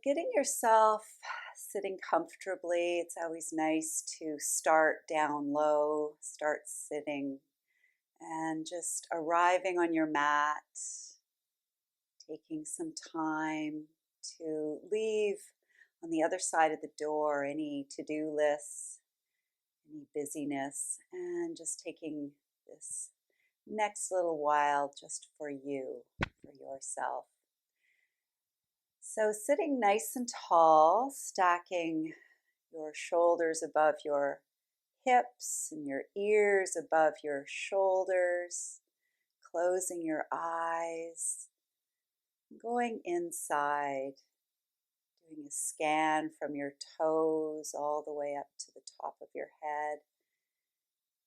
Getting yourself sitting comfortably, it's always nice to start down low, start sitting, and just arriving on your mat, taking some time to leave on the other side of the door any to-do lists, any busyness, and just taking this next little while just for you, for yourself. So sitting nice and tall, stacking your shoulders above your hips and your ears above your shoulders, closing your eyes, going inside, doing a scan from your toes all the way up to the top of your head,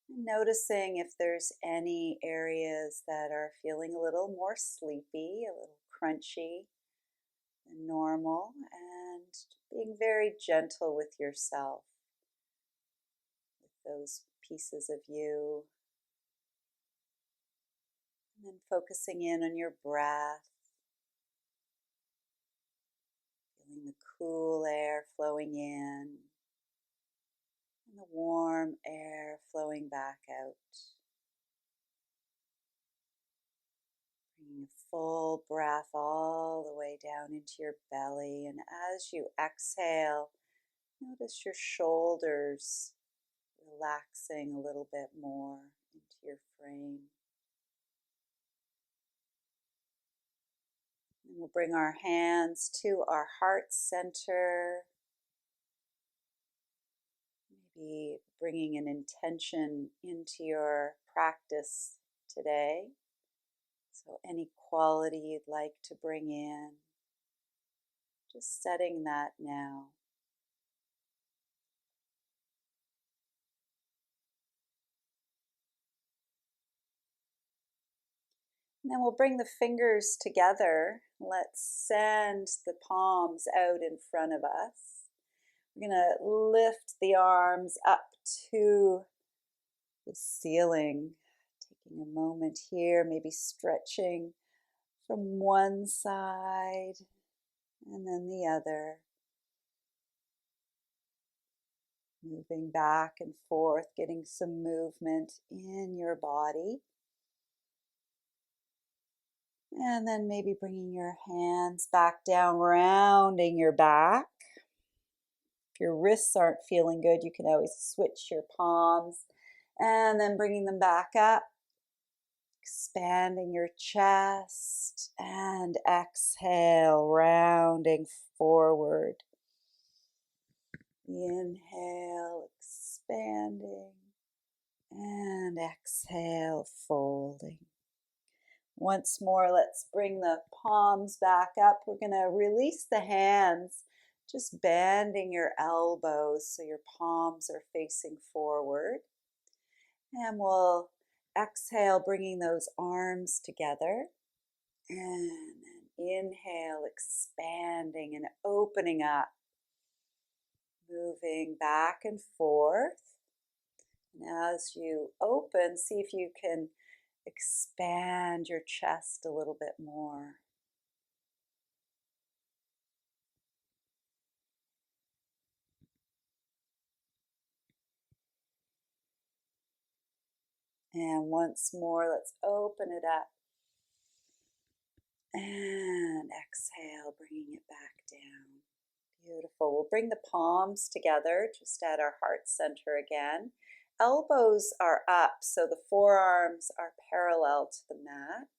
and noticing if there's any areas that are feeling a little more sleepy, a little crunchy than normal, and being very gentle with yourself, with those pieces of you. And then focusing in on your breath, feeling the cool air flowing in and the warm air flowing back out. Bringing a full breath all the way down into your belly, and as you exhale, notice your shoulders relaxing a little bit more into your frame. And we'll bring our hands to our heart center, maybe bringing an intention into your practice today. So any quality you'd like to bring in, just setting that now. And then we'll bring the fingers together. Let's send the palms out in front of us. We're going to lift the arms up to the ceiling. Taking a moment here, maybe stretching from one side and then the other. Moving back and forth, getting some movement in your body. And then maybe bringing your hands back down, rounding your back. If your wrists aren't feeling good, you can always switch your palms. And then bringing them back up, expanding your chest, and exhale, rounding forward. Inhale, expanding, and exhale, folding. Once more, let's bring the palms back up. We're going to release the hands, just bending your elbows so your palms are facing forward. And we'll exhale, bringing those arms together. And then inhale, expanding and opening up. Moving back and forth. And as you open, see if you can expand your chest a little bit more. And once more, let's open it up. And exhale, bringing it back down. Beautiful. We'll bring the palms together just at our heart center again. Elbows are up, so the forearms are parallel to the mat.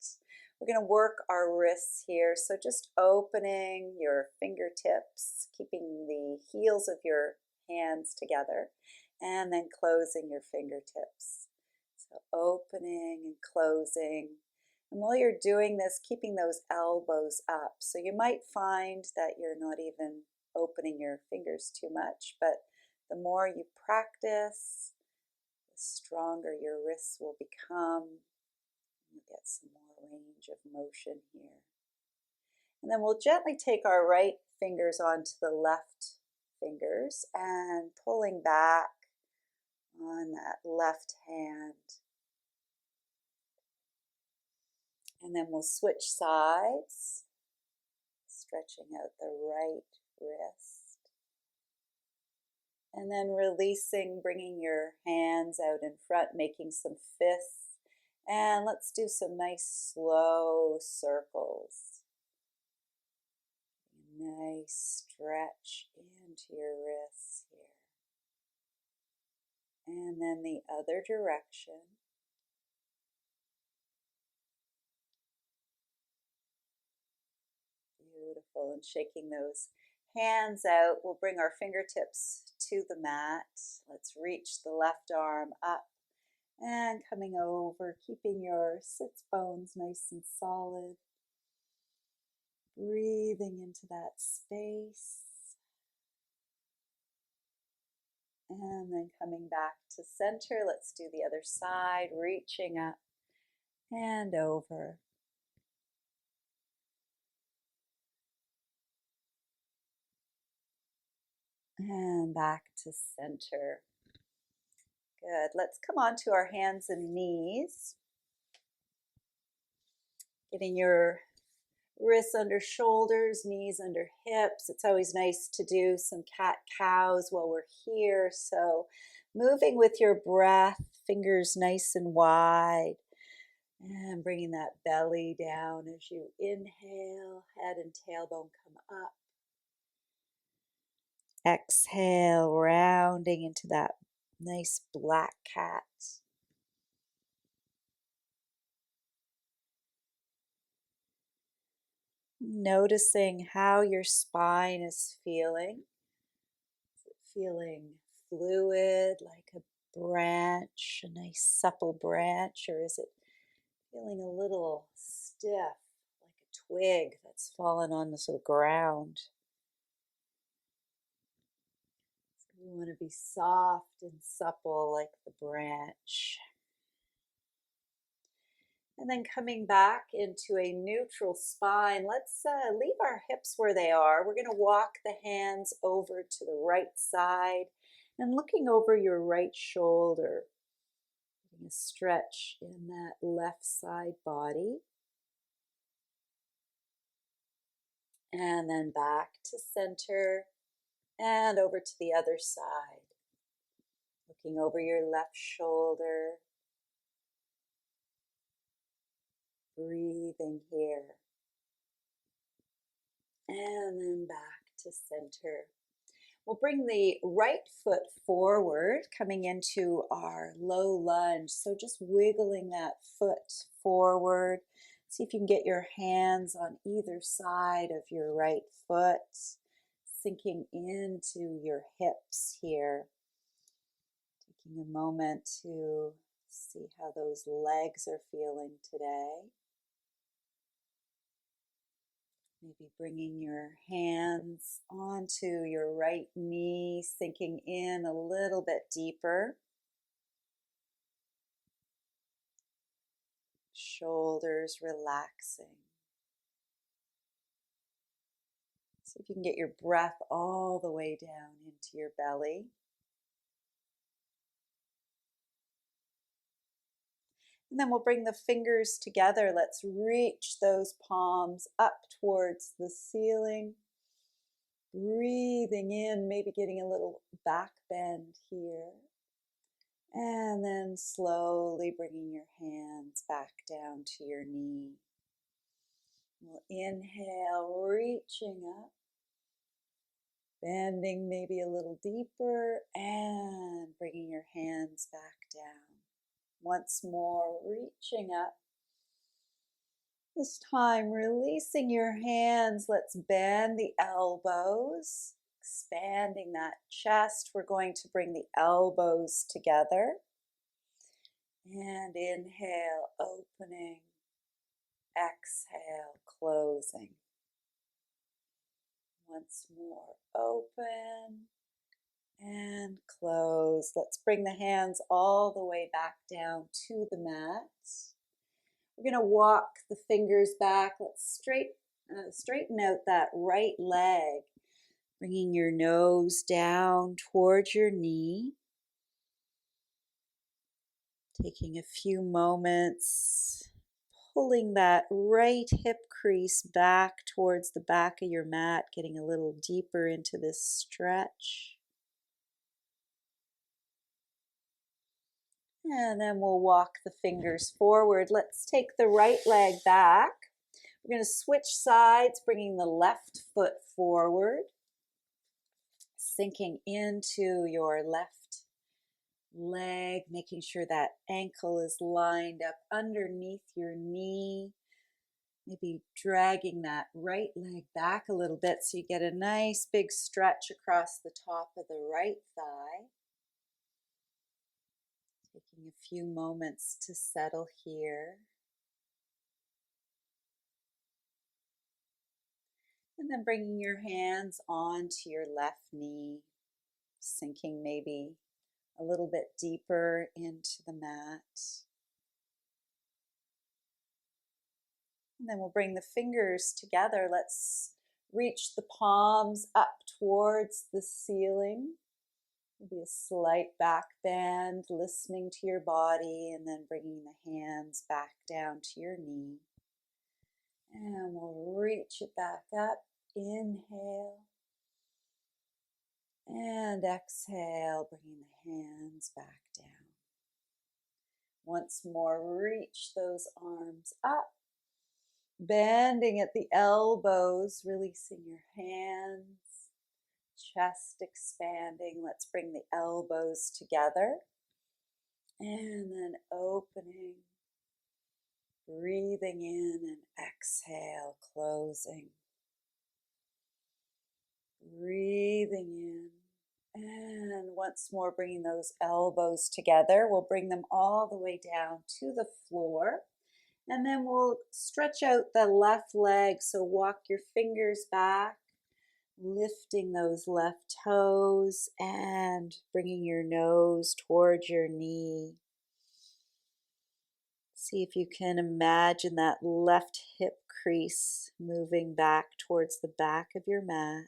We're going to work our wrists here, so just opening your fingertips, keeping the heels of your hands together, and then closing your fingertips. So opening and closing. And while you're doing this, keeping those elbows up. So you might find that you're not even opening your fingers too much, but the more you practice, the stronger your wrists will become. You'll get some more range of motion here. And then we'll gently take our right fingers onto the left fingers and pulling back on that left hand. And then we'll switch sides, stretching out the right wrist. And then releasing, bringing your hands out in front, making some fists. And let's do some nice slow circles. Nice stretch into your wrists here. And then the other direction. Beautiful. And shaking those hands out. We'll bring our fingertips to the mat. Let's reach the left arm up and coming over, keeping your sits bones nice and solid. Breathing into that space. And then coming back to center. Let's do the other side, reaching up and over. And back to center. Good. Let's come on to our hands and knees. Getting your wrists under shoulders, knees under hips. It's always nice to do some cat-cows while we're here. So moving with your breath, fingers nice and wide. And bringing that belly down as you inhale, head and tailbone come up. Exhale, rounding into that nice black cat. Noticing how your spine is feeling. Is it feeling fluid, like a branch, a nice supple branch, or is it feeling a little stiff, like a twig that's fallen on the sort of ground? We want to be soft and supple like the branch. And then coming back into a neutral spine, let's leave our hips where they are. We're going to walk the hands over to the right side and looking over your right shoulder. Getting a stretch in that left side body. And then back to center and over to the other side. Looking over your left shoulder. Breathing here. And then back to center. We'll bring the right foot forward, coming into our low lunge. So just wiggling that foot forward. See if you can get your hands on either side of your right foot, sinking into your hips here. Taking a moment to see how those legs are feeling today. Maybe bringing your hands onto your right knee, sinking in a little bit deeper. Shoulders relaxing. See if you can get your breath all the way down into your belly. And then we'll bring the fingers together. Let's reach those palms up towards the ceiling. Breathing in, maybe getting a little back bend here. And then slowly bringing your hands back down to your knee. We'll inhale, reaching up. Bending maybe a little deeper and bringing your hands back down. Once more, reaching up. This time, releasing your hands. Let's bend the elbows, expanding that chest. We're going to bring the elbows together. And inhale, opening. Exhale, closing. Once more, open and close. Let's bring the hands all the way back down to the mat. We're going to walk the fingers back. Let's straighten out that right leg, bringing your nose down towards your knee. Taking a few moments, pulling that right hip crease back towards the back of your mat, getting a little deeper into this stretch. And then we'll walk the fingers forward. Let's take the right leg back. We're going to switch sides, bringing the left foot forward, sinking into your left leg, making sure that ankle is lined up underneath your knee. Maybe dragging that right leg back a little bit so you get a nice big stretch across the top of the right thigh. Taking a few moments to settle here. And then bringing your hands onto your left knee, sinking maybe a little bit deeper into the mat. And then we'll bring the fingers together. Let's reach the palms up towards the ceiling. Maybe a slight back bend, listening to your body, and then bringing the hands back down to your knee. And we'll reach it back up. Inhale. And exhale, bringing the hands back down. Once more, reach those arms up. Bending at the elbows, releasing your hands. Chest expanding. Let's bring the elbows together. And then opening. Breathing in and exhale, closing. Breathing in. And once more, bringing those elbows together. We'll bring them all the way down to the floor. And then we'll stretch out the left leg. So walk your fingers back, lifting those left toes and bringing your nose towards your knee. See if you can imagine that left hip crease moving back towards the back of your mat.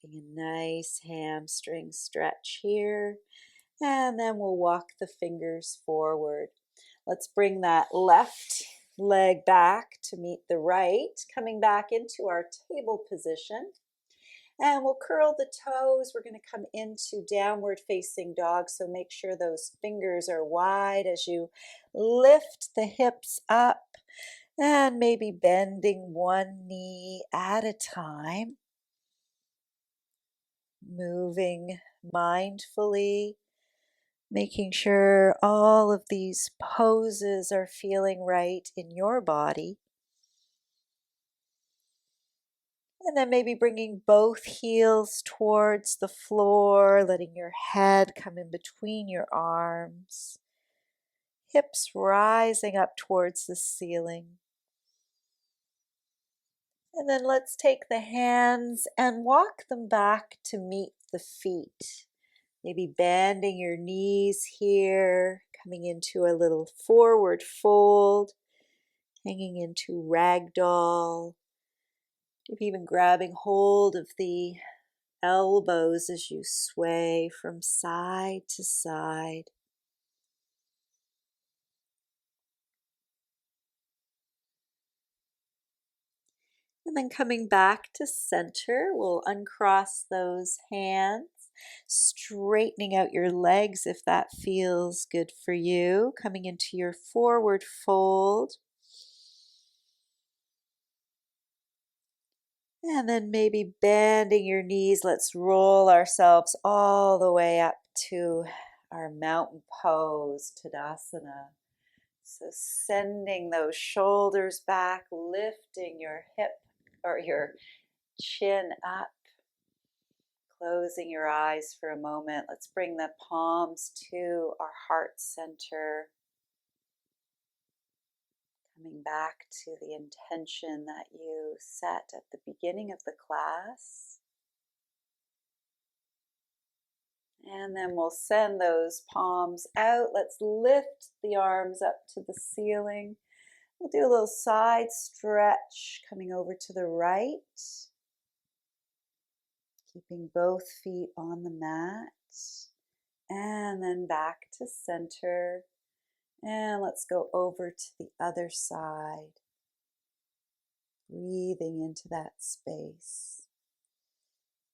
Getting a nice hamstring stretch here. And then we'll walk the fingers forward. Let's bring that left leg back to meet the right, coming back into our table position. And we'll curl the toes. We're going to come into downward facing dog. So make sure those fingers are wide as you lift the hips up and maybe bending one knee at a time. Moving mindfully, making sure all of these poses are feeling right in your body. And then maybe bringing both heels towards the floor, letting your head come in between your arms, hips rising up towards the ceiling. And then let's take the hands and walk them back to meet the feet. Maybe bending your knees here, coming into a little forward fold, hanging into ragdoll. Maybe even grabbing hold of the elbows as you sway from side to side. And then coming back to center, we'll uncross those hands, straightening out your legs if that feels good for you. Coming into your forward fold. And then maybe bending your knees. Let's roll ourselves all the way up to our mountain pose, Tadasana. So sending those shoulders back, lifting your hip or your chin up, closing your eyes for a moment. Let's bring the palms to our heart center. Coming back to the intention that you set at the beginning of the class. And then we'll send those palms out. Let's lift the arms up to the ceiling. We'll do a little side stretch coming over to the right. Keeping both feet on the mat. And then back to center. And let's go over to the other side, breathing into that space.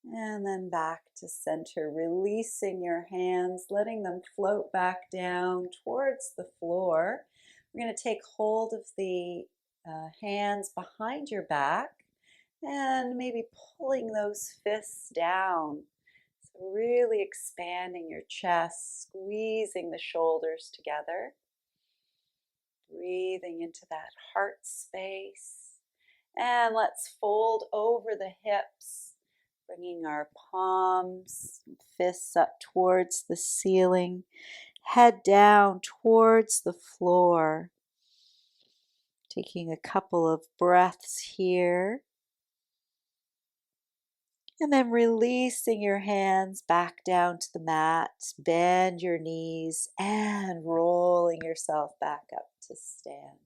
And then back to center, releasing your hands, letting them float back down towards the floor. We're going to take hold of the hands behind your back and maybe pulling those fists down. So really expanding your chest, squeezing the shoulders together. Breathing into that heart space. And let's fold over the hips, bringing our palms, fists up towards the ceiling, head down towards the floor. Taking a couple of breaths here. And then releasing your hands back down to the mat, bend your knees, and rolling yourself back up to stand.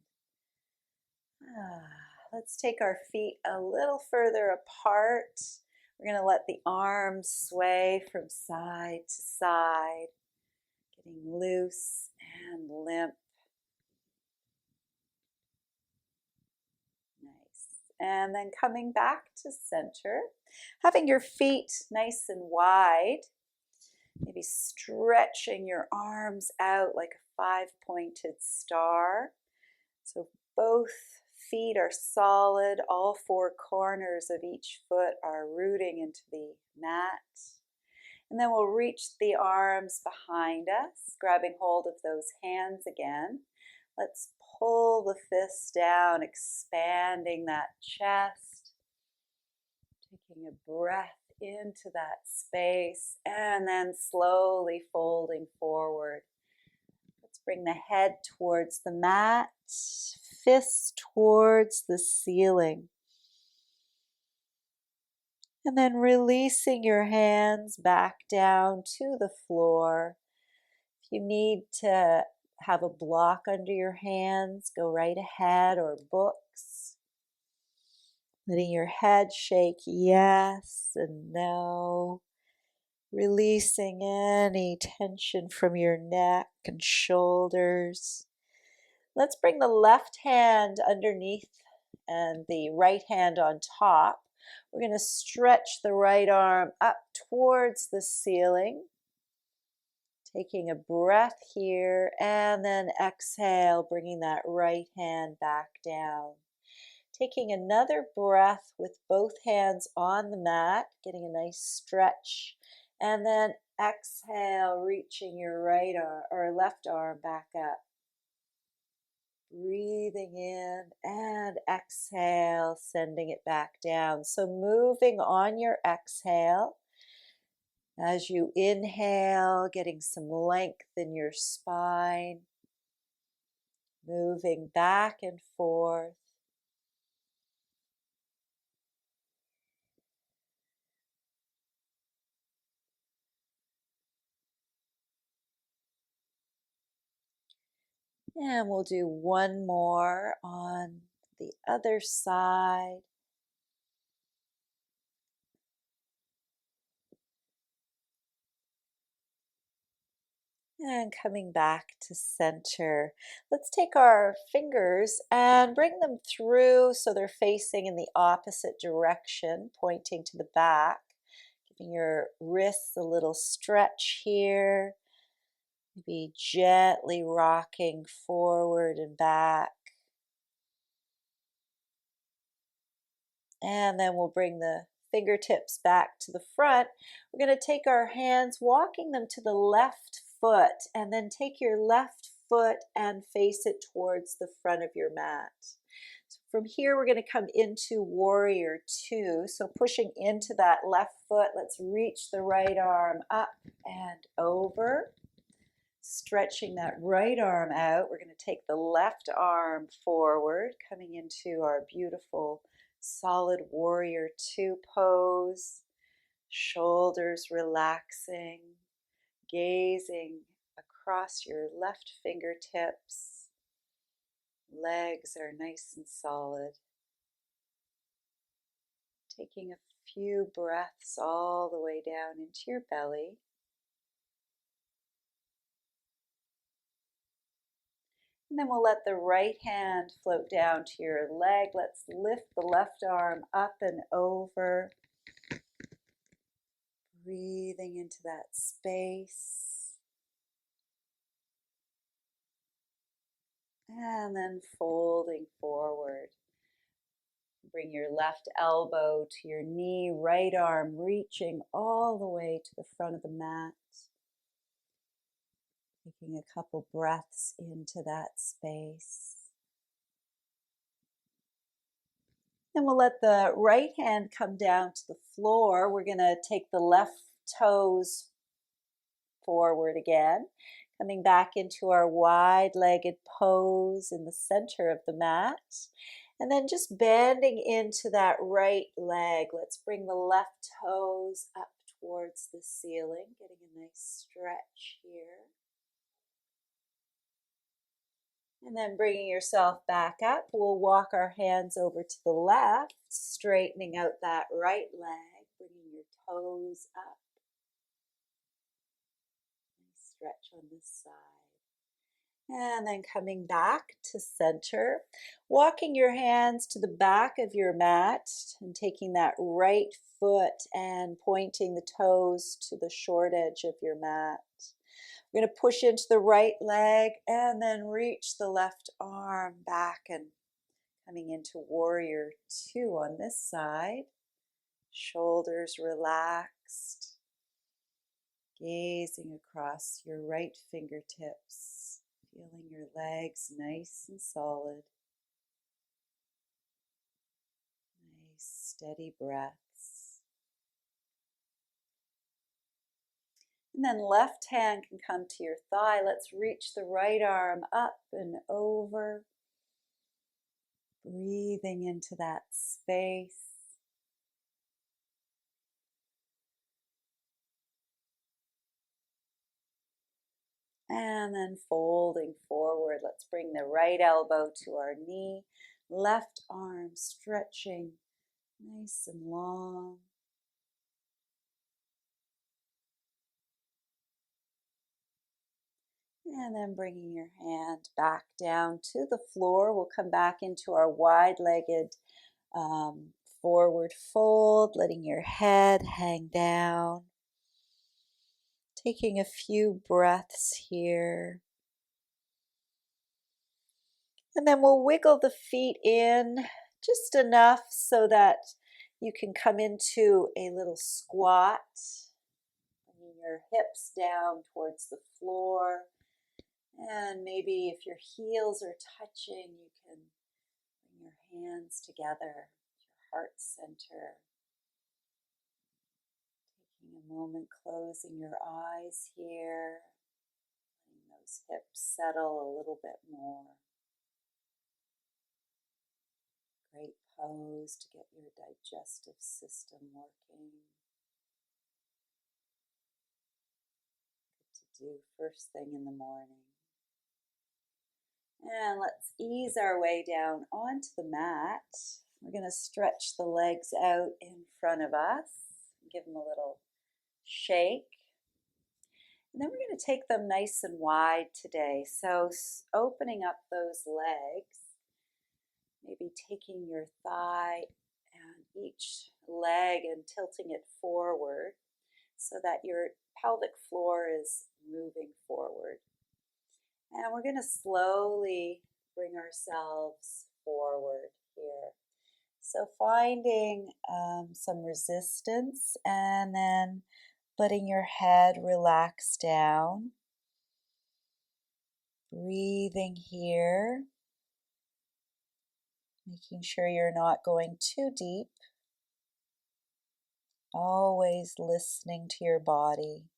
Let's take our feet a little further apart. We're going to let the arms sway from side to side, getting loose and limp. Nice. And then coming back to center, having your feet nice and wide, maybe stretching your arms out like a 5-pointed star. So both feet are solid. All 4 corners of each foot are rooting into the mat. And then we'll reach the arms behind us, grabbing hold of those hands again. Let's pull the fists down, expanding that chest. Taking a breath into that space and then slowly folding forward. Let's bring the head towards the mat, fists towards the ceiling. And then releasing your hands back down to the floor. If you need to have a block under your hands, go right ahead, or books. Letting your head shake yes and no. Releasing any tension from your neck and shoulders. Let's bring the left hand underneath and the right hand on top. We're going to stretch the right arm up towards the ceiling. Taking a breath here and then exhale, bringing that right hand back down. Taking another breath with both hands on the mat, getting a nice stretch. And then exhale, reaching your right arm or left arm back up. Breathing in and exhale, sending it back down. So moving on your exhale. As you inhale, getting some length in your spine. Moving back and forth. And we'll do one more on the other side. And coming back to center. Let's take our fingers and bring them through so they're facing in the opposite direction, pointing to the back. Giving your wrists a little stretch here. Maybe gently rocking forward and back. And then we'll bring the fingertips back to the front. We're going to take our hands, walking them to the left foot, and then take your left foot and face it towards the front of your mat. So from here, we're going to come into Warrior Two. So pushing into that left foot, let's reach the right arm up and over. Stretching that right arm out. We're going to take the left arm forward, coming into our beautiful solid Warrior Two pose. Shoulders relaxing, gazing across your left fingertips. Legs are nice and solid. Taking a few breaths all the way down into your belly. And then we'll let the right hand float down to your leg. Let's lift the left arm up and over. Breathing into that space. And then folding forward. Bring your left elbow to your knee, right arm reaching all the way to the front of the mat. Taking a couple breaths into that space. Then we'll let the right hand come down to the floor. We're going to take the left toes forward again, coming back into our wide-legged pose in the center of the mat. And then just bending into that right leg. Let's bring the left toes up towards the ceiling, getting a nice stretch here. And then bringing yourself back up, we'll walk our hands over to the left, straightening out that right leg, bringing your toes up. Nice stretch on this side. And then coming back to center, walking your hands to the back of your mat and taking that right foot and pointing the toes to the short edge of your mat. We're going to push into the right leg and then reach the left arm back and coming into warrior two on this side. Shoulders relaxed. Gazing across your right fingertips. Feeling your legs nice and solid. Nice steady breaths. And then left hand can come to your thigh. Let's reach the right arm up and over. Breathing into that space. And then folding forward. Let's bring the right elbow to our knee. Left arm stretching nice and long. And then bringing your hand back down to the floor. We'll come back into our wide-legged forward fold, letting your head hang down. Taking a few breaths here. And then we'll wiggle the feet in just enough so that you can come into a little squat. Bringing your hips down towards the floor. And maybe if your heels are touching, you can bring your hands together, your heart center. Taking a moment, closing your eyes here, letting those hips settle a little bit more. Great pose to get your digestive system working. Good to do first thing in the morning. And let's ease our way down onto the mat. We're going to stretch the legs out in front of us. Give them a little shake. And then we're going to take them nice and wide today. So opening up those legs, maybe taking your thigh and each leg and tilting it forward so that your pelvic floor is moving forward. And we're going to slowly bring ourselves forward here. So finding some resistance and then letting your head relax down. Breathing here. Making sure you're not going too deep. Always listening to your body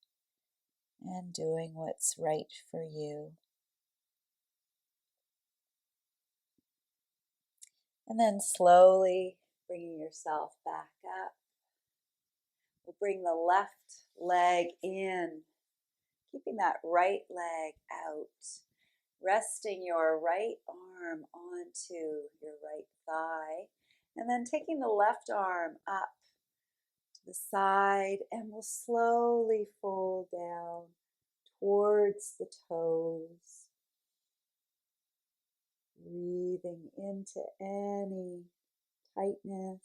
and doing what's right for you. And then slowly bringing yourself back up. We'll bring the left leg in, keeping that right leg out. Resting your right arm onto your right thigh. And then taking the left arm up to the side. And we'll slowly fold down towards the toes. breathing into any tightness,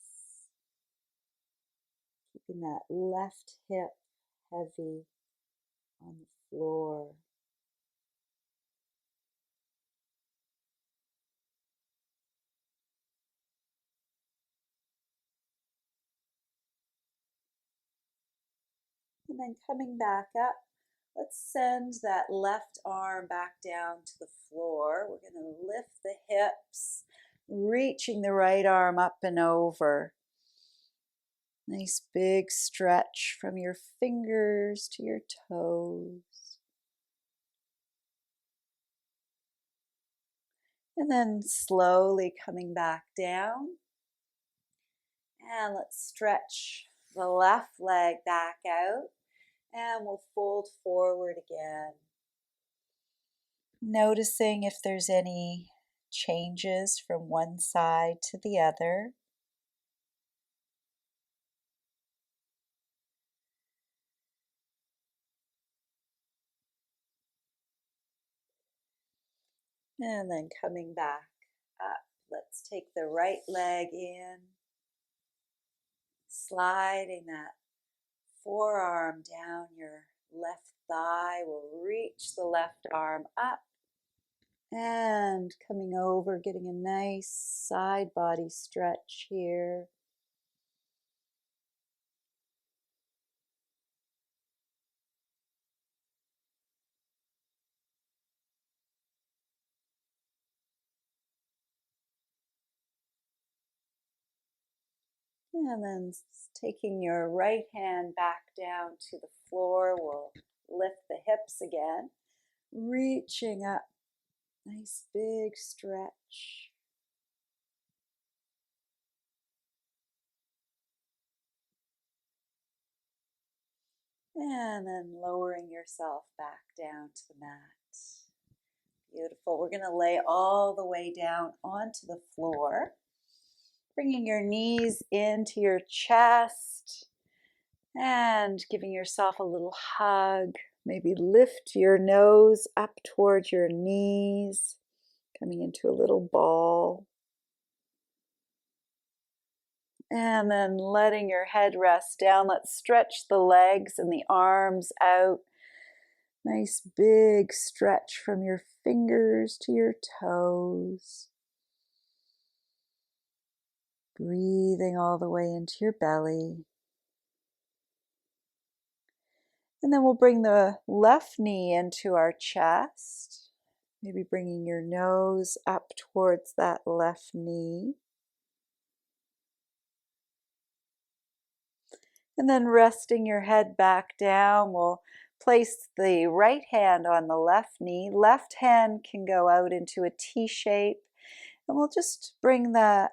keeping that left hip heavy on the floor. And then coming back up, let's send that left arm back down to the floor. We're going to lift the hips, reaching the right arm up and over. Nice big stretch from your fingers to your toes. And then slowly coming back down. And let's stretch the left leg back out. And we'll fold forward again. Noticing if there's any changes from one side to the other. And then coming back up. Let's take the right leg in, sliding that forearm down your left thigh. We'll reach the left arm up and coming over, getting a nice side body stretch here. And then taking your right hand back down to the floor, we'll lift the hips again, reaching up, nice big stretch. And then lowering yourself back down to the mat. Beautiful. We're going to lay all the way down onto the floor, bringing your knees into your chest and giving yourself a little hug. Maybe lift your nose up towards your knees, coming into a little ball. And then letting your head rest down. Let's stretch the legs and the arms out. Nice big stretch from your fingers to your toes. Breathing all the way into your belly. And then we'll bring the left knee into our chest. Maybe bringing your nose up towards that left knee. And then resting your head back down, we'll place the right hand on the left knee. Left hand can go out into a T shape. And we'll just bring that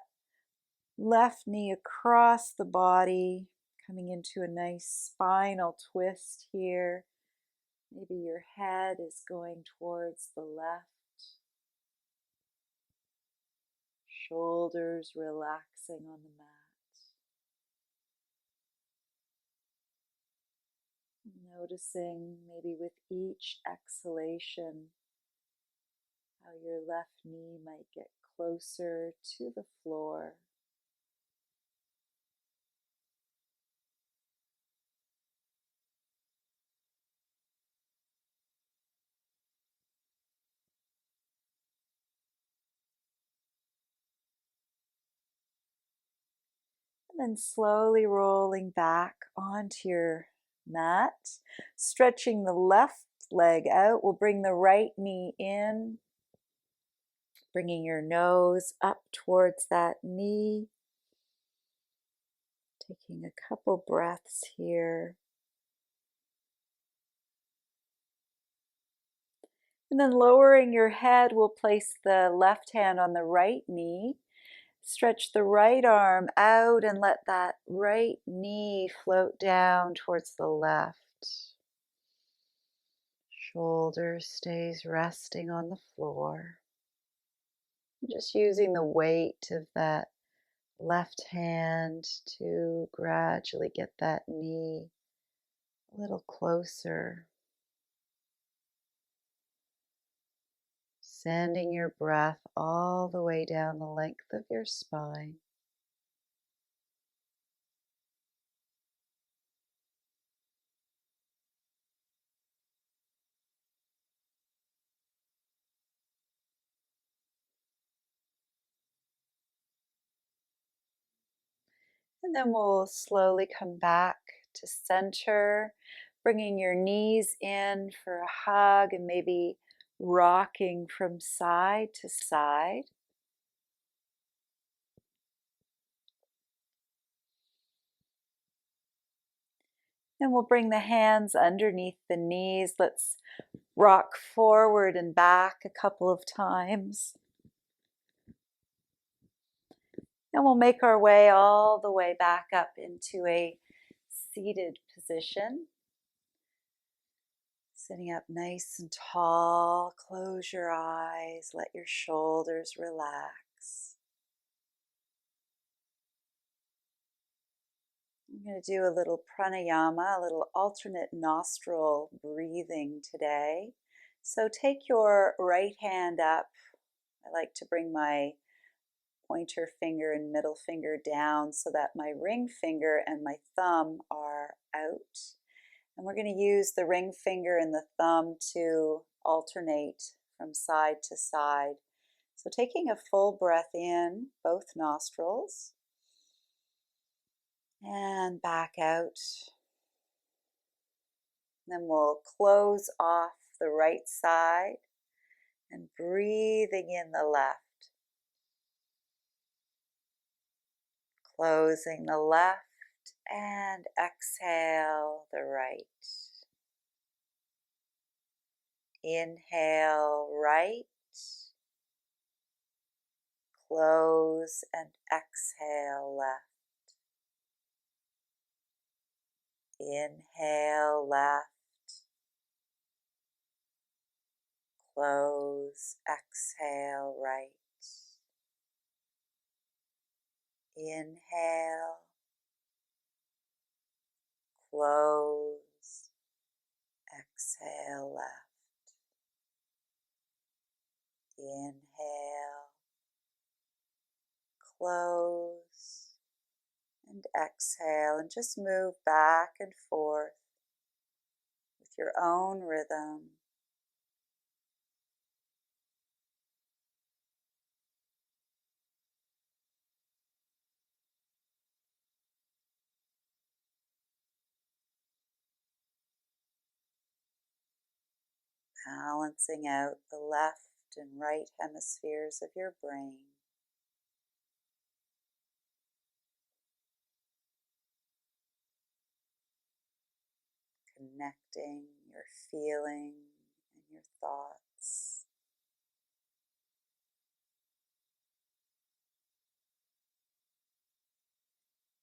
left knee across the body, coming into a nice spinal twist here. Maybe your head is going towards the left. Shoulders relaxing on the mat. Noticing maybe with each exhalation how your left knee might get closer to the floor. And then slowly rolling back onto your mat, stretching the left leg out. We'll bring the right knee in, bringing your nose up towards that knee. Taking a couple breaths here. And then lowering your head, we'll place the left hand on the right knee. Stretch the right arm out and let that right knee float down towards the left. Shoulder stays resting on the floor. Just using the weight of that left hand to gradually get that knee a little closer. Sending your breath all the way down the length of your spine. And then we'll slowly come back to center, bringing your knees in for a hug and maybe rocking from side to side. Then we'll bring the hands underneath the knees. Let's rock forward and back a couple of times. And we'll make our way all the way back up into a seated position. Sitting up nice and tall, close your eyes, let your shoulders relax. I'm going to do a little pranayama, a little alternate nostril breathing today. So take your right hand up. I like to bring my pointer finger and middle finger down so that my ring finger and my thumb are out. And we're going to use the ring finger and the thumb to alternate from side to side. So taking a full breath in, both nostrils, and back out. Then we'll close off the right side and breathing in the left. Closing the left and exhale the right. Inhale right. Close and exhale left. Inhale left. Close, exhale right. Inhale. Close, exhale left. Inhale. Close and exhale, and just move back and forth with your own rhythm. Balancing out the left and right hemispheres of your brain. Connecting your feeling and your thoughts.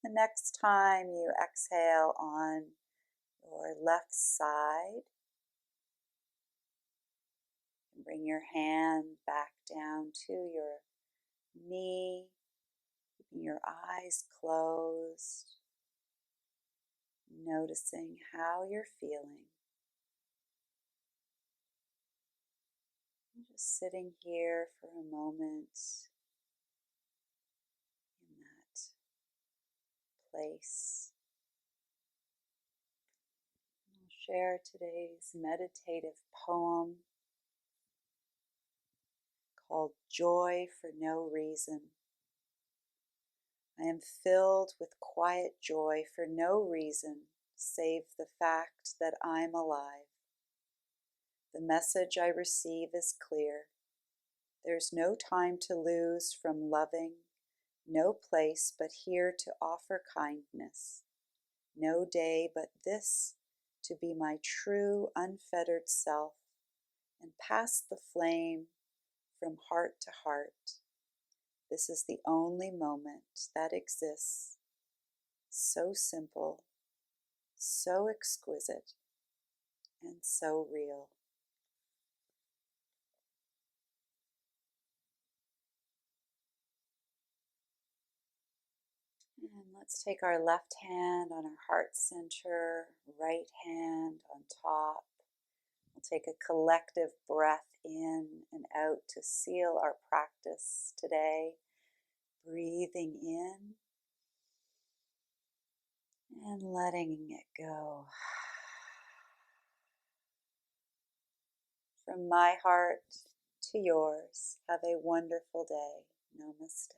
The next time you exhale on your left side, bring your hand back down to your knee, keeping your eyes closed, noticing how you're feeling. Just sitting here for a moment in that place. I'll share today's meditative poem called Joy for No Reason. I am filled with quiet joy for no reason save the fact that I'm alive. The message I receive is clear. There's no time to lose from loving, no place but here to offer kindness, no day but this to be my true unfettered self and pass the flame from heart to heart. This is the only moment that exists, so simple, so exquisite, and so real. And let's take our left hand on our heart center, right hand on top. We'll take a collective breath in and out to seal our practice today. Breathing in and letting it go. From my heart to yours, have a wonderful day. Namaste.